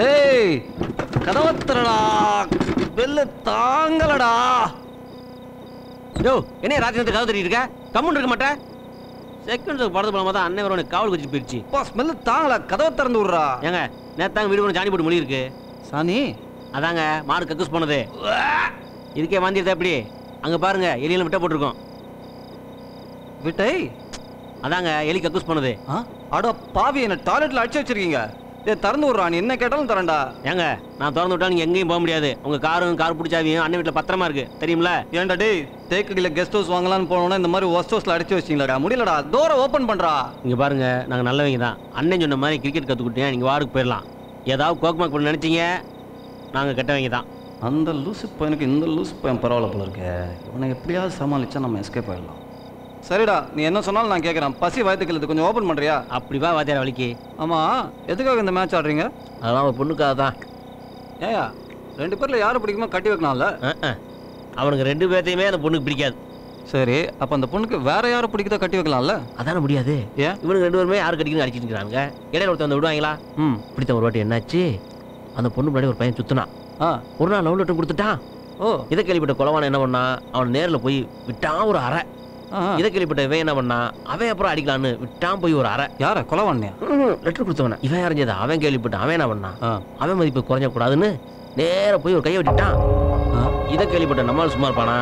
ஏய் கதவத்திரடா பெல்லு தாங்கலடா. யோ என்ன ராத்திரி கதவு தட்டிட்டு இருக்க? கம்முன்னு இருக்க மாட்டேன். செகண்ட் படத்து போலாமா தான் அண்ணன் வரவனை காவல் வச்சு போயிடுச்சு. ஸ்மெல்லு தாங்கல, கதவை திறந்து விடுறா. ஏங்க நேத்தாங்க வீடு சாணி போட்டு மொழி இருக்கு. சாணி அதாங்க மாடு கக்கூஸ் போனது. இதுக்கே வாந்திருந்தா எப்படி? அங்க பாருங்க எலியில விட்ட போட்டிருக்கோம். விட்டை அதாங்க எலி கக்கூஸ் போனது. அட பாவி, என்ன டாய்லெட்ல அடிச்சு வச்சிருக்கீங்க. திறந்து விடுறா, நீ என்ன கேட்டாலும் தரேன்டா. ஏங்க நான் திறந்து விட்டா நீங்க எங்கேயும் போக முடியாது. உங்க கார் பிடிச்சாவியும் அண்ணன் வீட்டுல பத்திரமா இருக்கு தெரியுமில. ஏன்டா டேய், தேக்கடியில கெஸ்ட் ஹவுஸ் வாங்கலான்னு போனோம்னா இந்த மாதிரி ஒஸ்ட் ஹவுஸ்ல அடிச்சு வச்சிங்களா? முடியலடா, டோரை ஓபன் பண்றா. இங்க பாருங்க நாங்க நல்லவங்க தான். அண்ணன் சொன்ன மாதிரி கிரிக்கெட் கத்துக்கிட்டேன், நீங்க வார்டுக்கு போயிடலாம். ஏதாவது கோக்மாக் பண்ண நினைச்சீங்க, நாங்க கெட்டவங்க தான். அந்த லூசு பையனுக்கு இந்த லூசு பையன் பரவாயில்ல போல இருக்கு. இவனை எப்படியாவது சமாளிச்சா நம்ம எஸ்கேப் ஆயிடலாம். சரிடா, நீ என்ன சொன்னாலும் நான் கேட்குறேன். பசி வயத்துக்கு கொஞ்சம் ஓப்பன் பண்ணுறியா? அப்படிவா வாத்தியார வலிக்கு. ஆமாம், எதுக்காக இந்த மேட்ச் ஆடுறீங்க? அதெல்லாம் ஒரு பொண்ணுக்காக தான். ஏயா, 2 பேரில் யாரை பிடிக்குமோ கட்டி வைக்கலாம்ல? அவனுக்கு 2 பேர்த்தையுமே அந்த பொண்ணுக்கு பிடிக்காது. சரி, அப்போ அந்த பொண்ணுக்கு வேற யாரை பிடிக்குதோ கட்டி வைக்கலாம்ல? அதான முடியாது. ஏன் இவனுக்கு 2 பேருமே யார் கட்டிக்கணும் அடிச்சிட்டு இருக்காங்க. இடையில ஒருத்தர் வந்து விடுவாங்களா? இப்படித்தான் ஒரு வாட்டி என்னாச்சு, அந்த பொண்ணு முன்னாடி ஒரு பையன் சுத்தினான். ஒரு நாள் லவ் லெட்டர் கொடுத்துட்டான். இதை கேள்விப்பட்ட கொலவான என்ன பண்ணா, அவன் நேரில் போய் விட்டான் ஒரு அறை. இதை கேள்விப்பட்ட இவன் என்ன பண்ணா, அவன் அப்புறம் அடிக்கலான்னு விட்டான் போய் ஒரு அறை. யார கொலவானியா? லெட்டர் கொடுத்தவன இவன் அறிஞ்சது. அவன் கேள்விப்பட்ட அவன் என்ன பண்ணான், அவன் மதிப்பு குறைஞ்ச கூடாதுன்னு நேர போய் ஒரு கையை வெட்டிட்டான். இதை கேள்விப்பட்ட நம்மளால சும்மா இருப்பானா,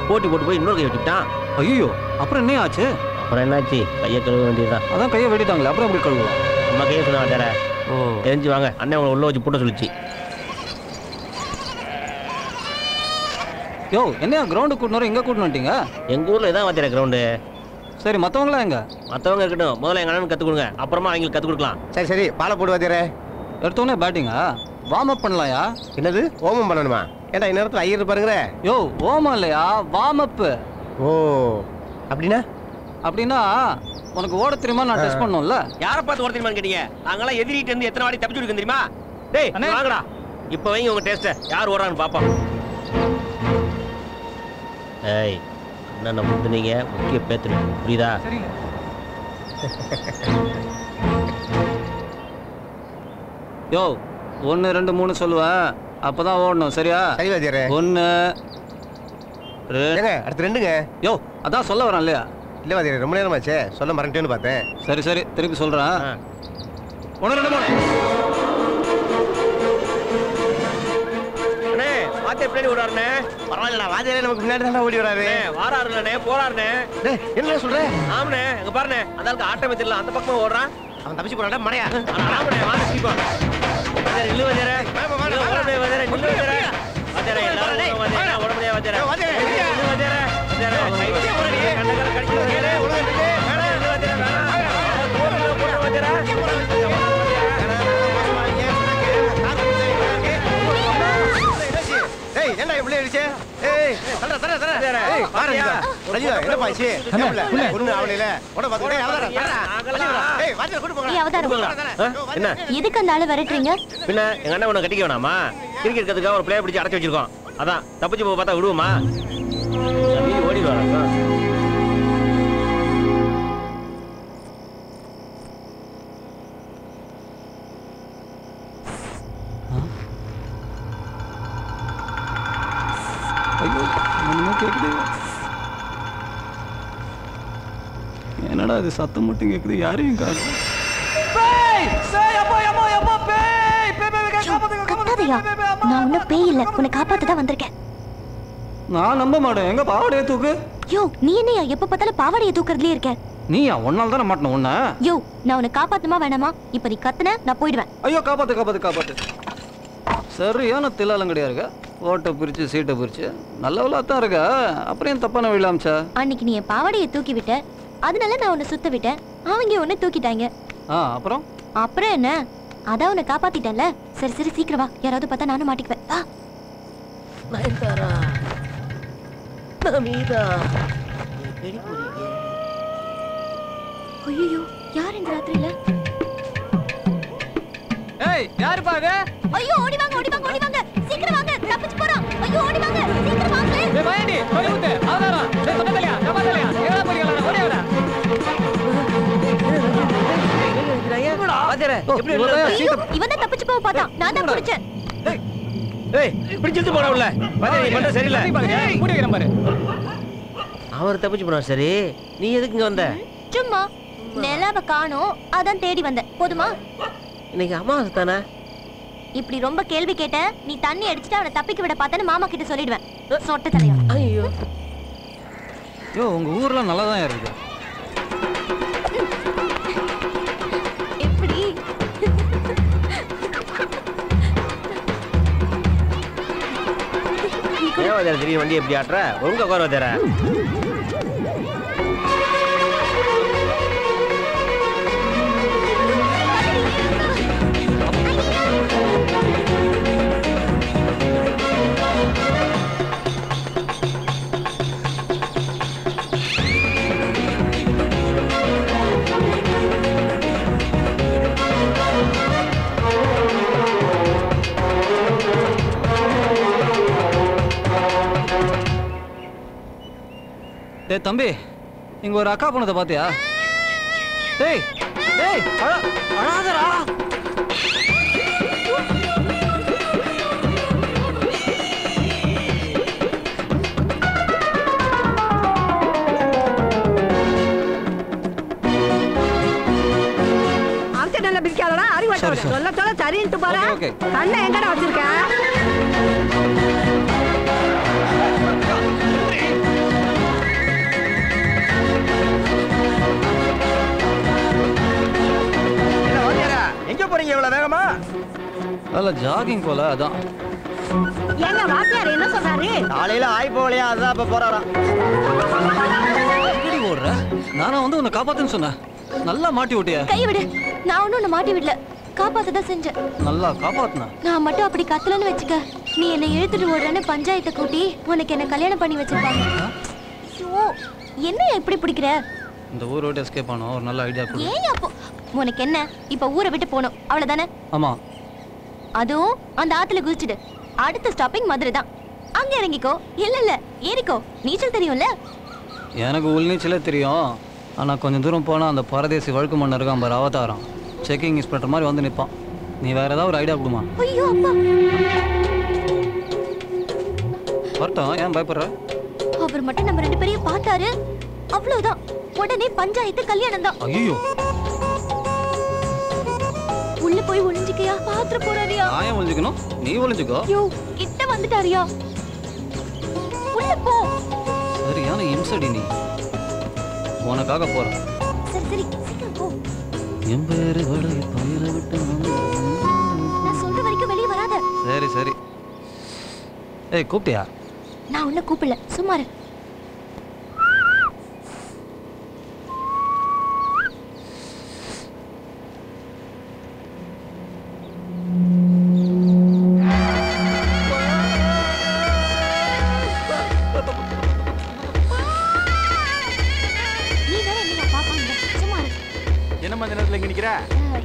போட்டி போட்டு போய் இன்னொரு கையை வெட்டிட்டான். ஐயோ, அப்புறம் என்ன ஆச்சு? அப்புறம் என்னாச்சு, கையை கழுவ வேண்டியதுதான். அதான் கையை வெட்டிட்டாங்களே, அப்புறம் எப்படி கழுவலாம்? நம்ம கையை சொன்னா வேற. தெரிஞ்சு வாங்க, அண்ணன் உங்களை உள்ள வச்சு போட்ட சொல்லிச்சு. யோ, என்னையா கிரவுண்டு கூட்டினோம், எங்கே கூட்டினு வந்துட்டீங்க? எங்கள் ஊரில் இதான் வாத்தியார கிரவுண்டு. சரி, மற்றவங்களாம் எங்க? மற்றவங்க இருக்கட்டும், முதல்ல எங்கள் அண்ணன் கற்றுக் கொடுங்க, அப்புறமா அவங்களுக்கு கற்றுக் கொடுக்கலாம். சரி சரி, பாலை போடு வாத்தியாரே. எடுத்தோடனே பேட்டிங்கா? Warm up பண்ணலாம்யா? என்னது ஓமம் பண்ணணுமா? ஏன்டா இந்நேரத்தில் ஐயர் பாருங்கிற? யோ, ஓமம் இல்லையா, வார்ம் அப். ஓ, அப்படின்னா அப்படின்னா உனக்கு ஓட தெரியுமா? நான் டெஸ்ட் பண்ணணும்ல. யாரை பார்த்து ஓட தெரியுமான்னு கேட்டீங்க? நாங்களாம் எதிரிட்டு இருந்து எத்தனை வாட்டி தப்பிச்சு கொடுக்க தெரியுமா? டேய் வாங்கடா, இப்போ வைங்க உங்கள் டேஸ்ட்டை, யார் ஓடுறான்னு பார்ப்போம். ஏய், அண்ணனை முத்துனீங்க, முக்கிய பேத்துனு, புரியுதா? யோ, 1 2 3 சொல்லுவேன், அப்பதான் ஓடணும். சரியா? சரி வாத்தியாரே. 1 அடுத்து 2ங்க. யோ, அதான் சொல்ல வரேன் இல்லையா? இல்லை வாத்தியாரே, ரொம்ப நேரமாச்சே, சொல்ல மறந்துட்டேன்னு பார்த்தேன். சரி சரி, திருப்பி சொல்றேன். 1 2 3. பின்னாடி ஓடாருண்ணே. பரவாயில்லடா, வாத்தியாரே நமக்கு முன்னாடி தான் ஓடி வராரு. வாராருண்ணே, போறாருண்ணே. என்ன சொல்ற? ஆமாண்ணே, அங்க பாருண்ணே, அந்த ஆளுக்கு ஆட்டமே தெரியல, அந்த பக்கமா ஓடுறான். அவன் தப்பிச்சு போறான்டா மடையா. ஆமாண்ணே, வாங்க சீக்கிரம். இல்ல வாத்தியாரே, வாத்தியாரே நில்லு வாத்தியாரே. வாத்தியாரே எல்லாரும் வாத்தியாரே ஓட முடியாது வாத்தியாரே. வாத்தியாரே இல்ல வாத்தியாரே, வாத்தியாரே கை வச்சு போறீங்க, கண்ணகர கடிச்சு வாத்தியாரே. ஒழுங்கா நில்லு. வேணாம் இல்ல வாத்தியாரே, வேணாம். போற வாத்தியாரே. ஏய், என்ன இப்படி அடிச்சே? ஏய், தர தர தர. ஏய், பாருங்க. ரஜிதா, என்ன பாய்ச்சி? ஒண்ணு அவளையில. ஓட பாத்து. ஏய், அவதார. ஏய், வாத்தியார கூட்டி போங்க. ஏய், அவதார. என்ன? எதுக்கு அந்த ஆளு வரட்றீங்க? பின்ன எங்க அண்ணன் உன்னை கட்டிக்க வேணாமா? கிரிக்கெட் கத்துக்காக ஒரு பிளேயர் பிடிச்சி அடைச்சு வச்சிருக்கோம். அதான் தப்பிச்சு போக பார்த்தா விடுவோமா? ஓடி வரா. ஐயோ, ஒண்ணுமே கேக்குது. என்னடா இது, சத்தம் மட்டும் கேக்குது, யாரையும் காணோம். நான் ஒன்னும் பேய் இல்ல, உன்னை காப்பாத்ததான் வந்திருக்கேன். நான் நம்ப மாட்டேன். எங்க பாவாடையை தூக்கு. யோ, நீ என்னையா எப்ப பார்த்தாலும் பாவாடையை தூக்குறதுலயே இருக்க? நீயா? ஒன்னால தானே மாட்டணும் உன்ன. யோ, நான் உன்னை காப்பாத்துமா வேணாமா? இப்ப நீ கத்துன, நான் போயிடுவேன். ஐயோ, காப்பாத்து காப்பாத்து காப்பாத்து. சரியான தில்லாலங்கடியா இருக்க. ஓட்டை பிரிச்சு சீட்டை பிரிச்சு நல்லவளா தான் இருக்க. அப்புறம் ஏன் தப்பான வழியில அமிச்சா? அன்னைக்கு நீ என் பாவாடையை தூக்கி விட்ட, அதனால நான் உன்னை சுத்த விட்டேன். அவங்க உன்னை தூக்கிட்டாங்க. அப்புறம் அப்புறம் என்ன, அதான் உன்னை காப்பாத்திட்டேன்ல. சரி சரி, சீக்கிரம் வா, யாராவது பார்த்தா நானும் மாட்டிக்குவேன். வா. நயன்தாரா, நமீதா, எடி போறீங்க? ஐயோ, யார் இந்த ராத்திரியில? ஏய், யாரு பாரு? ஐயோ, ஓடி வாங்க ஓடி வாங்க ஓடி வாங்க, சீக்கிரம் வாங்க, தப்பிச்சு போறோம். ஐயோ, ஓடி வாங்க, சீக்கிரம் வாங்க. டேய் பயண்டி, போய் ஊத்து. அவதாரா, டேய் சொன்னதலையா, நம்பதலையா, எங்கடா போறீங்களா? ஓடி வாடா. வாத்தியாரே, எப்படி இவன் தான் தப்பிச்சு போக தான் பார்த்தான், நான் தான் குடிச்சேன். ஏய் பிடிச்சிட்டு போடா உள்ள. பாரு நீ பண்ண சரியில்லை. மூடி வைக்கிறேன் பாரு. அவர் தப்பிச்சு போனா சரி. நீ எதுக்கு இங்க வந்த? சும்மா நிலாவை காணோம், அதான் தேடி வந்தேன். போதுமா? இன்னைக்கு அமாவாசை தானே? இப்படி ரொம்ப கேள்வி கேட்ட, நீ தண்ணி அடிச்சுட்டு அவனை தப்பிக்க விட பார்த்தேன்னு மாமா கிட்ட சொல்லிடுவேன். சொட்ட தலையா. ஐயோ யோ உங்கள் ஊரில் நல்லா தான் இருக்குது. எப்படி? ஏன் திடீர்னு வண்டி எப்படி ஆட்டுற? ஒழுங்கா உட்கார வந்தேற. டேய் தம்பி, இங்கே ஒரு அக்கா பொண்ணத்தை பார்த்தியா? டேய் டேய் அழாதரா. பிடிக்காதடா, அறிவாட்டோட சொல்ல சொல்ல சரின்ட்டு போற. கண்ணை எங்கடா வச்சிருக்க? எங்க போறீங்க இவ்வளவு வேகமா? அதில் ஜாகிங் போல, அதான். எங்க வாத்தியார் என்ன சொல்றாரு? காலையில ஆய் போகலையா, அதான் இப்ப போறாராம். எங்கடி ஓடுற? நானா வந்து உன்னை காப்பாத்துன்னு சொன்னேன். நல்லா மாட்டி விட்டியா? கை விடு. நான் ஒன்னும் உன்னை மாட்டி விடல, காப்பாத்ததான் செஞ்சேன். நல்லா காப்பாத்துன. நான் மட்டும் அப்படி கத்தலன்னு வச்சுக்க, நீ என்னை இழுத்துட்டு ஓடுறேன்னு பஞ்சாயத்தை கூட்டி உனக்கு என்ன கல்யாணம் பண்ணி வச்சிருப்பாங்க. ஐயோ, என்ன எப்படி பிடிக்கிற? இந்த ஊரை விட்டு எஸ்கேப் ஆனோம், ஒரு நல்ல ஐடியா கொடு. ஏன் அப்போ உனக்கு என்ன? இப்ப ஊரை விட்டு போகணும், அவ்வளவுதானே? ஆமா. அதுவும் அந்த ஆத்துல குதிச்சுடு. அடுத்த ஸ்டாப்பிங் மதுரை தான். அங்க இறங்கிக்கோ. இல்ல இல்ல ஏறிக்கோ, நீச்சல் தெரியும்ல? எனக்கு உள்நீச்சலே தெரியும். ஆனா கொஞ்சம் தூரம் போனா அந்த பரதேசி வழுக்கு மண்ணு இருக்கான் பாரு, அவதாரம். செக்கிங் இன்ஸ்பெக்டர் மாதிரி வந்து நிற்பான். நீ வேற ஏதாவது ஒரு ஐடியா கொடுமா? ஐயோ அப்பா, வரட்டும், ஏன் பயப்படுற? அவர் மட்டும் நம்ம ரெண்டு பேரையும் பார்த்தாரு, அவ்வளவுதான். உடனே பஞ்சாயத்து கல்யாணம் தான். ஐயோ, உள்ள போய் ஒளிஞ்சுக்கியா? பாத்திர போறாரியா? நான் ஏன் ஒளிஞ்சுக்கணும்? நீ ஒளிஞ்சுக்கோ. ஐயோ, கிட்ட வந்துட்டாரியா? உள்ள போ. சரியான இம்சடி நீ. உனக்காக போறேன். சரி சரி சீக்கிரம் போ. என் பேரு பயிர விட்டு. நான் சொல்ற வரைக்கும் வெளியே வராத. சரி சரி. ஏய் கூப்பிட்டியா? நான் உன்னை கூப்பிடல, சும்மா இரு.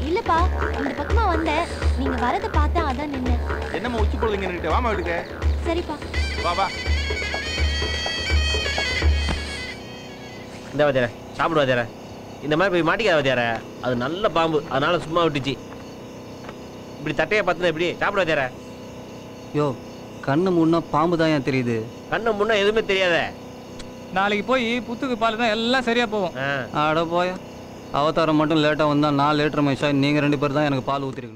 இல்லப்பா, இந்த பக்கமா வந்தேன், நீங்க வரத பார்த்தா அதான் நின்னேன். என்னம்மா உச்சி போடுங்க நின்னுட்டு வாமா வீட்டுக்கு. சரிப்பா. வா வா. இந்த வாத்தியார சாப்பிடு வாத்தியார. இந்த மாதிரி போய் மாட்டிக்காத வாத்தியார, அது நல்ல பாம்பு, அதனால சும்மா விட்டுச்சு. இப்படி தட்டையை பார்த்துனா எப்படி சாப்பிடு வாத்தியார? யோ, கண்ணு முன்னா பாம்பு தான் ஏன் தெரியுது? கண்ணு முன்னா எதுவுமே தெரியாத. நாளைக்கு போய் புத்துக்கு பால் தான் எல்லாம் சரியா போகும். ஆட போய அவதாரம் மட்டும் லேட்டாக வந்தால் 4 லிட்டர் மைஷா, நீங்கள் 2 பேர் தான் எனக்கு பால் ஊற்றிருக்கணும்.